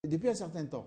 depuis un certain temps.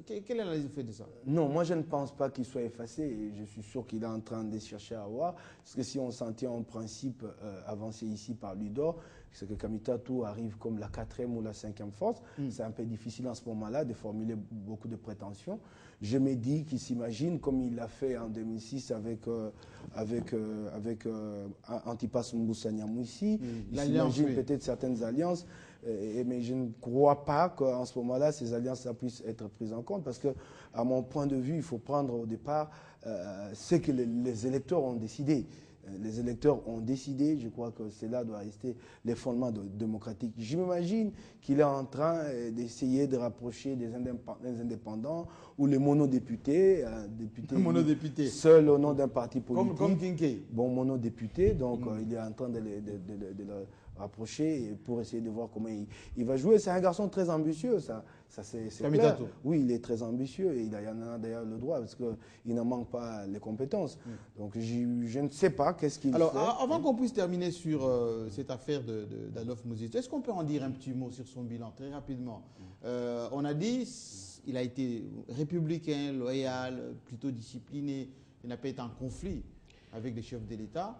Quel est l'effet de ça? Non, moi je ne pense pas qu'il soit effacé et je suis sûr qu'il est en train de chercher à voir. Parce que si on s'en tient en principe avancé ici par Ludor, c'est que Kamitatou arrive comme la 4e ou la 5e force. C'est un peu difficile en ce moment-là de formuler beaucoup de prétentions. Je me dis qu'il s'imagine, comme il l'a fait en 2006 avec Antipas Mbusa Nyamwisi, il s'imagine peut-être certaines alliances, mais je ne crois pas qu'en ce moment-là, ces alliances puissent être prises en compte, parce que, à mon point de vue, il faut prendre au départ ce que les électeurs ont décidé. Les électeurs ont décidé, je crois que cela doit rester les fondements démocratiques. Je m'imagine qu'il est en train d'essayer de rapprocher des indépendants ou les monodéputés, députés seuls au nom d'un parti politique. Comme Kinké. Bon, monodéputé, donc il est en train de le rapprocher pour essayer de voir comment il va jouer. C'est un garçon très ambitieux, ça c'est clair. Oui, il est très ambitieux et il en a d'ailleurs le droit parce qu'il n'en manque pas les compétences. Donc je ne sais pas qu'est-ce qu'il fait. Alors, avant qu'on puisse terminer sur cette affaire d'Adolphe Muzito, est-ce qu'on peut en dire un petit mot sur son bilan, très rapidement? On a dit qu'il a été républicain, loyal, plutôt discipliné, il n'a pas été en conflit avec les chefs de l'État.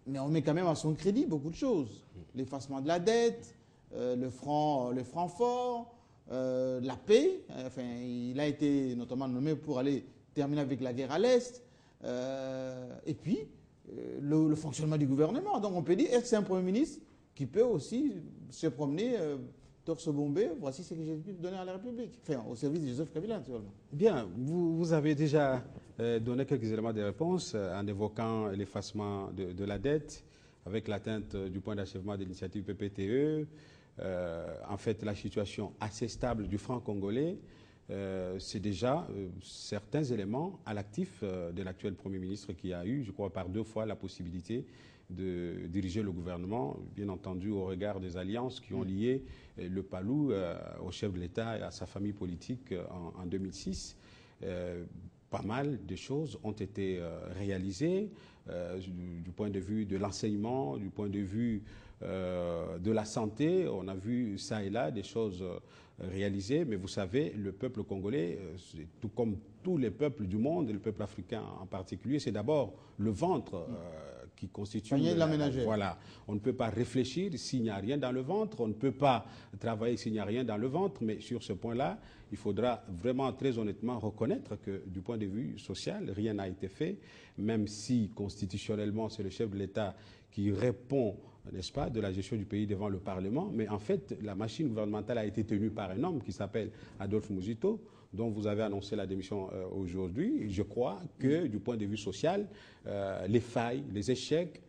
Mais on met quand même à son crédit beaucoup de choses. L'effacement de la dette, le franc fort, la paix. Enfin, il a été notamment nommé pour aller terminer avec la guerre à l'Est. Et puis, le fonctionnement du gouvernement. Donc on peut dire, est-ce que c'est un Premier ministre qui peut aussi se promener torse bombé? Voici ce que j'ai pu donner à la République. Enfin, au service de Joseph Kabila, naturellement. Bien, vous avez déjà donné quelques éléments de réponse en évoquant l'effacement de la dette avec l'atteinte du point d'achèvement de l'initiative PPTE. En fait, la situation assez stable du franc congolais, c'est déjà certains éléments à l'actif de l'actuel Premier ministre qui a eu, je crois, par 2 fois la possibilité de diriger le gouvernement, bien entendu au regard des alliances qui ont lié le Palou au chef de l'État et à sa famille politique en 2006. Pas mal de choses ont été réalisées du point de vue de l'enseignement, du point de vue de la santé. On a vu ça et là des choses réalisées, mais vous savez, le peuple congolais, tout comme tous les peuples du monde, et le peuple africain en particulier, c'est d'abord le ventre qui constitue la ménagère. Voilà. On ne peut pas réfléchir s'il n'y a rien dans le ventre, on ne peut pas travailler s'il n'y a rien dans le ventre, mais sur ce point-là, il faudra vraiment très honnêtement reconnaître que du point de vue social, rien n'a été fait, même si constitutionnellement c'est le chef de l'État qui répond, n'est-ce pas, de la gestion du pays devant le Parlement, mais en fait la machine gouvernementale a été tenue par un homme qui s'appelle Adolphe Muzito, dont vous avez annoncé la démission aujourd'hui. Je crois que du point de vue social, les failles, les échecs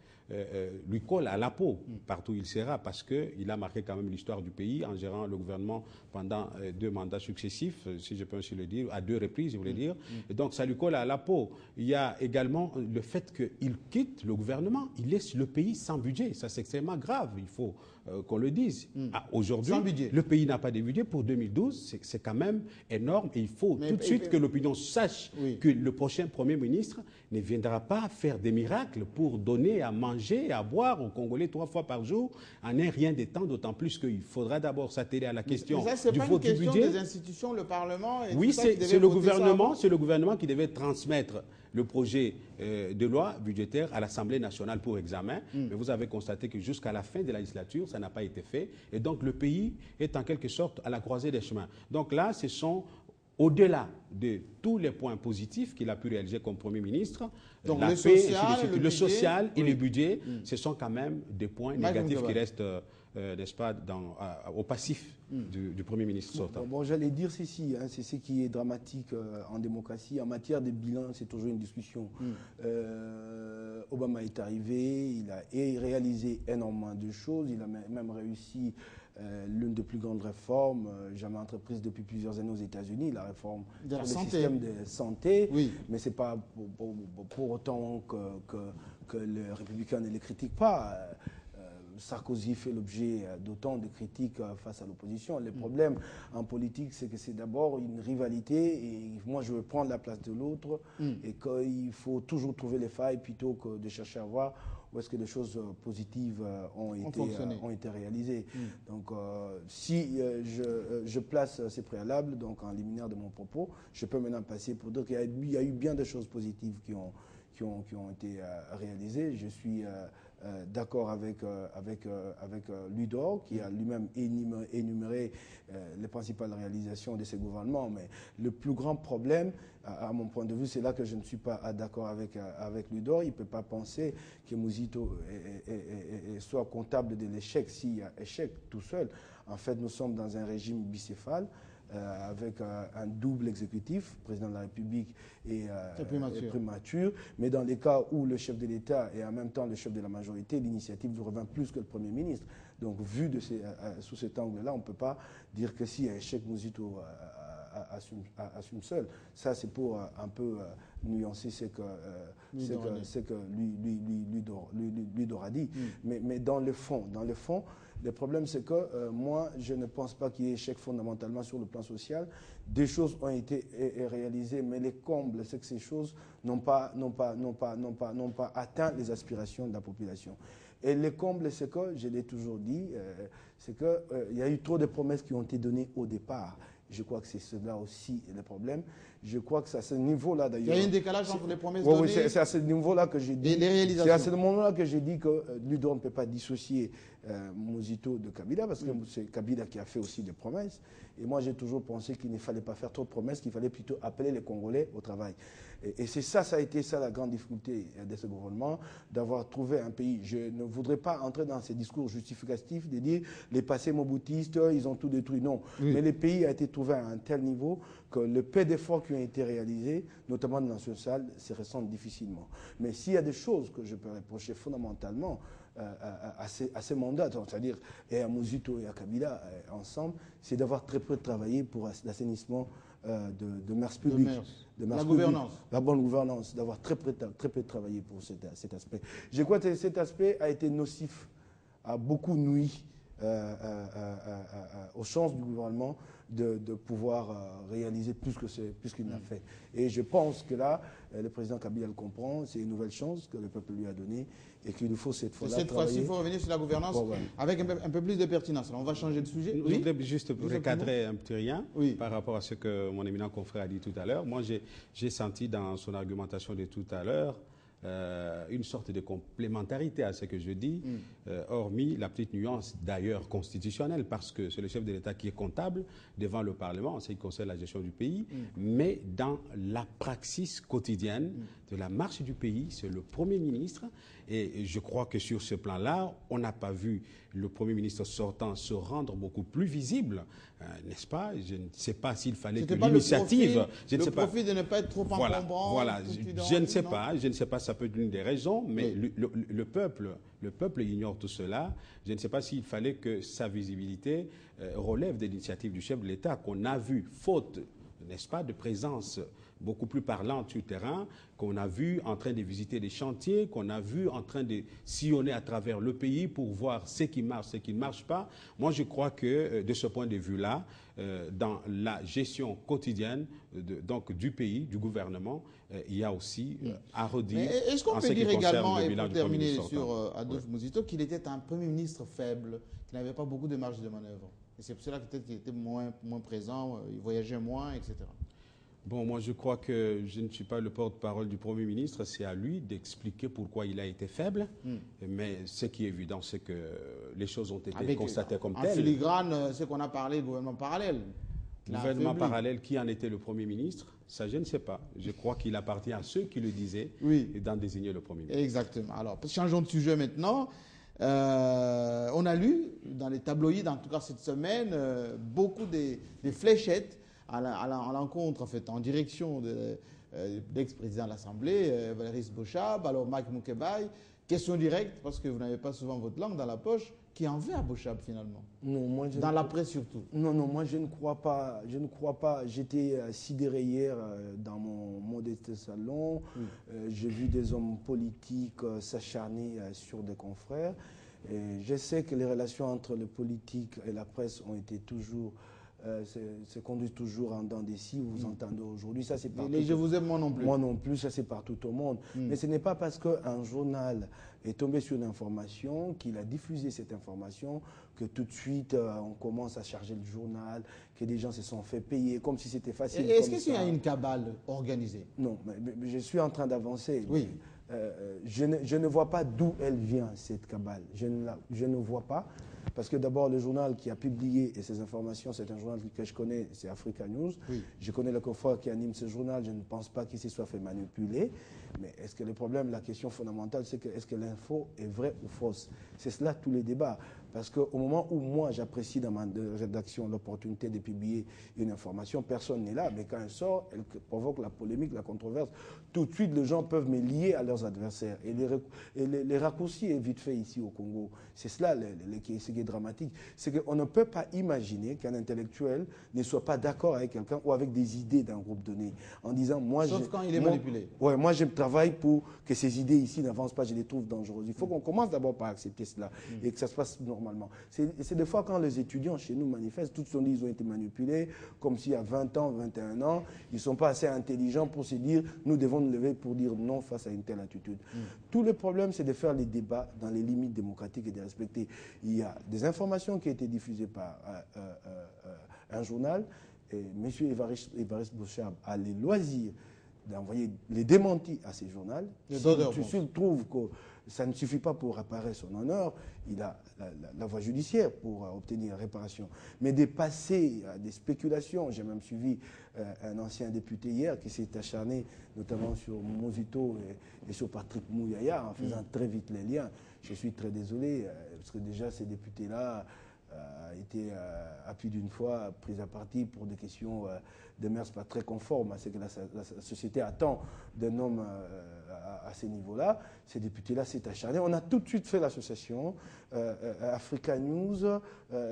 lui collent à la peau partout où il sera, parce qu'il a marqué quand même l'histoire du pays en gérant le gouvernement pendant 2 mandats successifs, si je peux ainsi le dire, à 2 reprises, je voulais dire. Et donc ça lui colle à la peau. Il y a également le fait qu'il quitte le gouvernement, il laisse le pays sans budget. Ça, c'est extrêmement grave, il faut qu'on le dise. Aujourd'hui, le pays n'a pas de budget pour 2012, c'est quand même énorme, et il faut tout de suite que l'opinion sache que le prochain Premier ministre ne viendra pas faire des miracles pour donner à manger et à boire aux Congolais 3 fois par jour en un rien de temps, d'autant plus qu'il faudra d'abord s'atteler à la question du vote du budget. C'est pas une question des institutions, le Parlement et oui, tout ça qui c'est le gouvernement qui devait transmettre le projet de loi budgétaire à l'Assemblée nationale pour examen. Mais vous avez constaté que jusqu'à la fin de la législature, ça n'a pas été fait. Et donc le pays est en quelque sorte à la croisée des chemins. Donc là, ce sont au-delà de tous les points positifs qu'il a pu réaliser comme Premier ministre, donc la paix, le social et le budget, ce sont quand même des points négatifs qui restent, n'est-ce pas, au passif du Premier ministre sortant. Bon, j'allais dire ceci, hein, c'est ce qui est dramatique en démocratie. En matière de bilan, c'est toujours une discussion. Obama est arrivé, il a réalisé énormément de choses, il a même réussi l'une des plus grandes réformes jamais entreprises depuis plusieurs années aux États-Unis, la réforme sur le système de santé. Mais ce n'est pas pour autant que les républicains ne les critiquent pas. Sarkozy fait l'objet d'autant de critiques face à l'opposition. Le problème en politique, c'est que c'est d'abord une rivalité et moi je veux prendre la place de l'autre et qu'il faut toujours trouver les failles plutôt que de chercher à voir où est-ce que les choses positives ont été réalisées. Donc, si je place ces préalables donc en liminaire de mon propos, je peux maintenant passer pour dire qu'il y a eu bien des choses positives qui ont été réalisées. Je suis d'accord avec Ludor, qui a lui-même énuméré les principales réalisations de ces gouvernements. Mais le plus grand problème, à mon point de vue, c'est là que je ne suis pas d'accord avec Ludor. Il ne peut pas penser que Muzito soit comptable de l'échec s'il y a échec tout seul. En fait, nous sommes dans un régime bicéphale, avec un double exécutif, président de la République et primature. Mais dans les cas où le chef de l'État est en même temps le chef de la majorité, l'initiative lui revient plus que le Premier ministre. Donc, vu sous cet angle-là, on ne peut pas dire que si un échec, Muzito assume seul. Ça, c'est pour un peu nuancer ce que Ludor a dit. Mais dans le fond, le problème, c'est que moi, je ne pense pas qu'il y ait échec fondamentalement sur le plan social. Des choses ont été réalisées, mais les combles, c'est que ces choses n'ont pas atteint les aspirations de la population. Et les combles, c'est que, je l'ai toujours dit, c'est qu'il y a eu trop de promesses qui ont été données au départ. Je crois que c'est cela aussi le problème. Je crois que c'est à ce niveau-là d'ailleurs. Il y a un décalage entre les promesses données. Oui, c'est à ce niveau-là que j'ai dit. Et les réalisations. C'est à ce moment-là que j'ai dit que Ludor ne peut pas dissocier Muzito de Kabila, parce que c'est Kabila qui a fait aussi des promesses. Et moi, j'ai toujours pensé qu'il ne fallait pas faire trop de promesses, qu'il fallait plutôt appeler les Congolais au travail. Et c'est ça, ça a été ça la grande difficulté de ce gouvernement, d'avoir trouvé un pays. Je ne voudrais pas entrer dans ces discours justificatifs de dire les passés mobutistes, ils ont tout détruit. Non. Mais le pays a été trouvé à un tel niveau que le peu d'efforts qui ont été réalisés, notamment dans ce salle, se ressentent difficilement. Mais s'il y a des choses que je peux reprocher fondamentalement à ces mandats, c'est-à-dire et à Muzito et à Kabila ensemble, c'est d'avoir très peu travaillé pour l'assainissement de mœurs publiques. La gouvernance. La bonne gouvernance, d'avoir très peu travaillé pour cet aspect. Je crois que cet aspect a été nocif, a beaucoup nui aux chances du gouvernement de pouvoir réaliser plus qu'il n'a fait. Et je pense que là, le président Kabila le comprend, c'est une nouvelle chance que le peuple lui a donnée et qu'il nous faut cette fois-là cette fois-ci, il faut revenir sur la gouvernance avec un peu plus de pertinence. Alors, on va changer de sujet. Je voudrais juste recadrer un petit rien par rapport à ce que mon éminent confrère a dit tout à l'heure. Moi, j'ai senti dans son argumentation de tout à l'heure une sorte de complémentarité à ce que je dis, hormis la petite nuance d'ailleurs constitutionnelle, parce que c'est le chef de l'État qui est comptable devant le Parlement en ce qui concerne la gestion du pays, mais dans la praxis quotidienne de la marche du pays, c'est le Premier ministre. Et je crois que sur ce plan-là, on n'a pas vu le Premier ministre sortant se rendre beaucoup plus visible, n'est-ce pas? Je ne sais pas s'il fallait que l'initiative... Le profit de ne pas être trop encombrant. Voilà, je ne sais pas, ça peut être une des raisons, mais le peuple ignore tout cela. Je ne sais pas s'il fallait que sa visibilité relève de l'initiative du chef de l'État qu'on a vu, faute, n'est-ce pas, de présence beaucoup plus parlante sur le terrain, qu'on a vu en train de visiter des chantiers, qu'on a vu en train de sillonner à travers le pays pour voir ce qui marche, ce qui ne marche pas. Moi, je crois que de ce point de vue-là, dans la gestion quotidienne donc du pays, du gouvernement, il y a aussi à redire. Est-ce qu'on peut dire également, et pour terminer sur Adolphe Muzito, qu'il était un Premier ministre faible, qui n'avait pas beaucoup de marge de manœuvre? Et c'est pour cela peut-être qu'il était moins présent, il voyageait moins, etc. Bon, moi je crois que je ne suis pas le porte-parole du Premier ministre, c'est à lui d'expliquer pourquoi il a été faible. Mais ce qui est évident, c'est que les choses ont été constatées comme telles. En filigrane, c'est qu'on a parlé gouvernement parallèle. Gouvernement parallèle, qui en était le Premier ministre? Ça, je ne sais pas. Je crois qu'il appartient à ceux qui le disaient et d'en désigner le Premier ministre. Exactement. Alors, changeons de sujet maintenant. On a lu dans les tabloïds, en tout cas cette semaine, beaucoup des fléchettes à l'encontre, en fait, en direction de l'ex-président de l'Assemblée, Valéry Bochab, alors Mike Moukebaye. Question directe, parce que vous n'avez pas souvent votre langue dans la poche, qui en veut à Bochab finalement? Non, moi dans la presse surtout. Non, moi je ne crois pas. J'étais sidéré hier dans mon modeste salon. J'ai vu des hommes politiques s'acharner sur des confrères. Et je sais que les relations entre le politique et la presse ont été toujours se conduisent toujours en dents des scies, vous entendez aujourd'hui, ça c'est partout. Je vous aime, moi non plus. Moi non plus, ça c'est partout au monde. Mais ce n'est pas parce qu'un journal est tombé sur une information, qu'il a diffusé cette information, que tout de suite on commence à charger le journal, que des gens se sont fait payer, comme si c'était facile. Est-ce qu'il y a une cabale organisée? Non, mais je suis en train d'avancer. Oui. Je ne vois pas d'où elle vient, cette cabale. Je ne vois pas. Parce que d'abord, le journal qui a publié et ces informations, c'est un journal que je connais, c'est Africa News. Oui. Je connais le confrère qui anime ce journal, je ne pense pas qu'il se soit fait manipuler. Mais est-ce que le problème, la question fondamentale, c'est que est-ce que l'info est vraie ou fausse? C'est cela tous les débats. Parce qu'au moment où moi, j'apprécie dans ma rédaction l'opportunité de publier une information, personne n'est là. Mais quand elle sort, elle provoque la polémique, la controverse. Tout de suite, les gens peuvent me lier à leurs adversaires. Et les raccourcis est vite fait ici au Congo. C'est cela ce qui est dramatique. C'est qu'on ne peut pas imaginer qu'un intellectuel ne soit pas d'accord avec quelqu'un ou avec des idées d'un groupe donné. En disant, moi, sauf quand il est manipulé. Ouais, moi, je travaille pour que ces idées ici n'avancent pas, je les trouve dangereuses. Il faut qu'on commence d'abord par accepter cela et que ça se passe normalement. C'est des fois quand les étudiants chez nous manifestent, tous sont dit qu'ils ont été manipulés, comme s'il y a 20 ans, 21 ans, ils ne sont pas assez intelligents pour se dire, nous devons nous lever pour dire non face à une telle attitude. Tout le problème, c'est de faire les débats dans les limites démocratiques et de respecter. Il y a des informations qui ont été diffusées par un journal, et M. Évariste Bochab a les loisirs d'envoyer les démentis à ces journaux. S'il trouve que ça ne suffit pas pour réparer son honneur, il a la voie judiciaire pour obtenir réparation. Mais de passer à des spéculations, j'ai même suivi un ancien député hier qui s'est acharné notamment sur Mozito et sur Patrick Mouyaya en faisant très vite les liens. Je suis très désolé parce que déjà ces députés-là a été à plus d'une fois pris à partie pour des questions de mœurs pas très conformes à ce que la société attend d'un homme à ces niveaux-là. Ces députés-là s'est acharné. On a tout de suite fait l'association Africa News,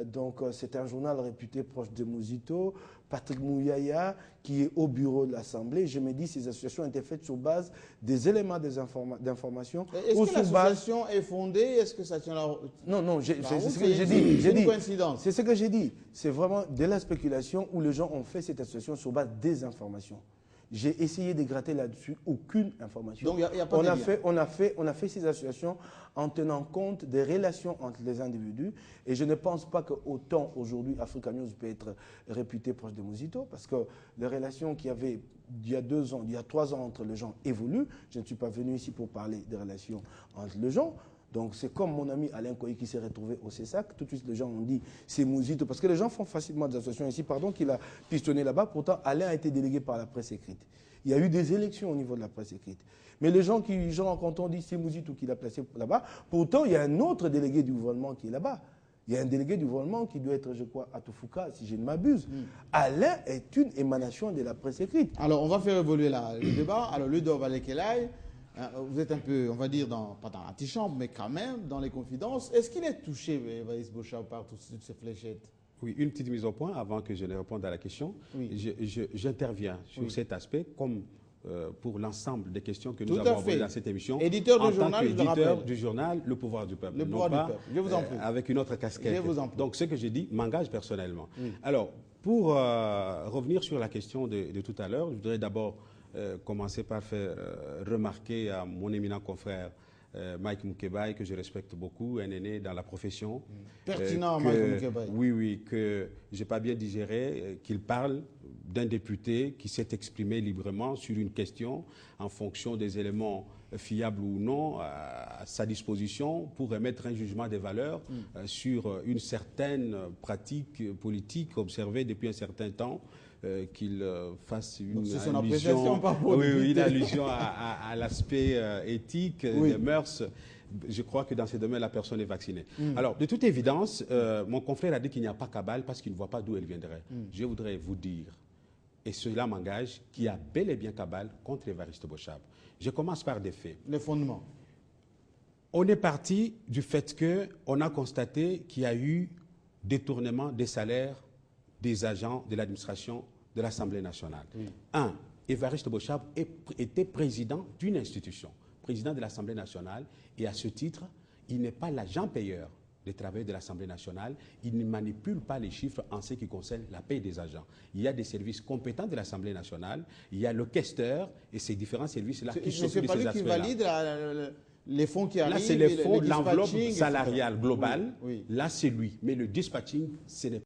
donc c'est un journal réputé proche de Mozito, Patrick Mouyaya, qui est au bureau de l'Assemblée. Je me dis ces associations ont été faites sur base des éléments d'information. Est-ce que l'association est fondée? Est-ce que ça tient la... Non, c'est ce que j'ai dit. C'est une coïncidence. C'est ce que j'ai dit. C'est vraiment de la spéculation où les gens ont fait cette association sur base des informations. J'ai essayé de gratter là-dessus, aucune information. Donc, y a pas on a fait ces associations en tenant compte des relations entre les individus. Et je ne pense pas qu'autant aujourd'hui, Africa News peut être réputé proche de Mozito, parce que les relations qu'il y avait il y a 2 ans, il y a 3 ans entre les gens évoluent. Je ne suis pas venu ici pour parler des relations entre les gens. Donc c'est comme mon ami Alain Koyi qui s'est retrouvé au CESAC. Tout de suite, les gens ont dit c'est Mozito. Parce que les gens font facilement des associations ici. Pardon qu'il a pistonné là-bas. Pourtant, Alain a été délégué par la presse écrite. Il y a eu des élections au niveau de la presse écrite. Mais les gens qui rencontrent ont dit c'est Mozito qui l'a placé là-bas. Pourtant, il y a un autre délégué du gouvernement qui est là-bas. Il y a un délégué du gouvernement qui doit être, je crois, à Toufouka, si je ne m'abuse. Alain est une émanation de la presse écrite. Alors, on va faire évoluer le débat. Alors, Ludo Valekelaï, vous êtes un peu, on va dire, pas dans l'antichambre, mais quand même dans les confidences. Est-ce qu'il est touché, Évariste Bochab, par toutes ces fléchettes? Oui, une petite mise au point avant que je ne réponde à la question. Oui. J'interviens sur cet aspect comme pour l'ensemble des questions que nous Tout avons à fait. abordées dans cette émission. Éditeur en du tant journal, je le qu'éditeur rappelle. du journal Le Pouvoir du Peuple. Le non Pouvoir du pas, Peuple. Je vous en prie. avec une autre casquette. Je vous en prie. Donc ce que je dis m'engage personnellement. Oui. Alors, pour revenir sur la question de tout à l'heure, je voudrais d'abord commencer par faire remarquer à mon éminent confrère Mike Moukebaye, que je respecte beaucoup, un aîné dans la profession. Pertinent, Mike Moukebaye. Oui, que je n'ai pas bien digéré qu'il parle d'un député qui s'est exprimé librement sur une question en fonction des éléments fiables ou non à sa disposition pour émettre un jugement des valeurs sur une certaine pratique politique observée depuis un certain temps. Qu'il fasse une allusion à l'aspect éthique, des mœurs. Je crois que dans ces domaines, la personne est vaccinée. Alors, de toute évidence, mon confrère a dit qu'il n'y a pas cabale parce qu'il ne voit pas d'où elle viendrait. Je voudrais vous dire, et cela m'engage, qu'il y a bel et bien cabale contre Évariste Bochab. Je commence par des faits. Les fondements. On est parti du fait qu'on a constaté qu'il y a eu détournement des salaires des agents de l'administration de l'Assemblée nationale. Évariste Bochab était président d'une institution, président de l'Assemblée nationale, et à ce titre, il n'est pas l'agent payeur des travailleurs de l'Assemblée nationale, ils ne manipulent pas les chiffres en ce qui concerne la paie des agents. Il y a des services compétents de l'Assemblée nationale, il y a le questeur et ces différents services-là qui s'occupent de ces aspects-là. Mais ce n'est pas lui qui valide les fonds qui arrivent. Là, c'est les fonds, l'enveloppe salariale globale. Oui. Là, c'est lui. Mais le dispatching, ce n'est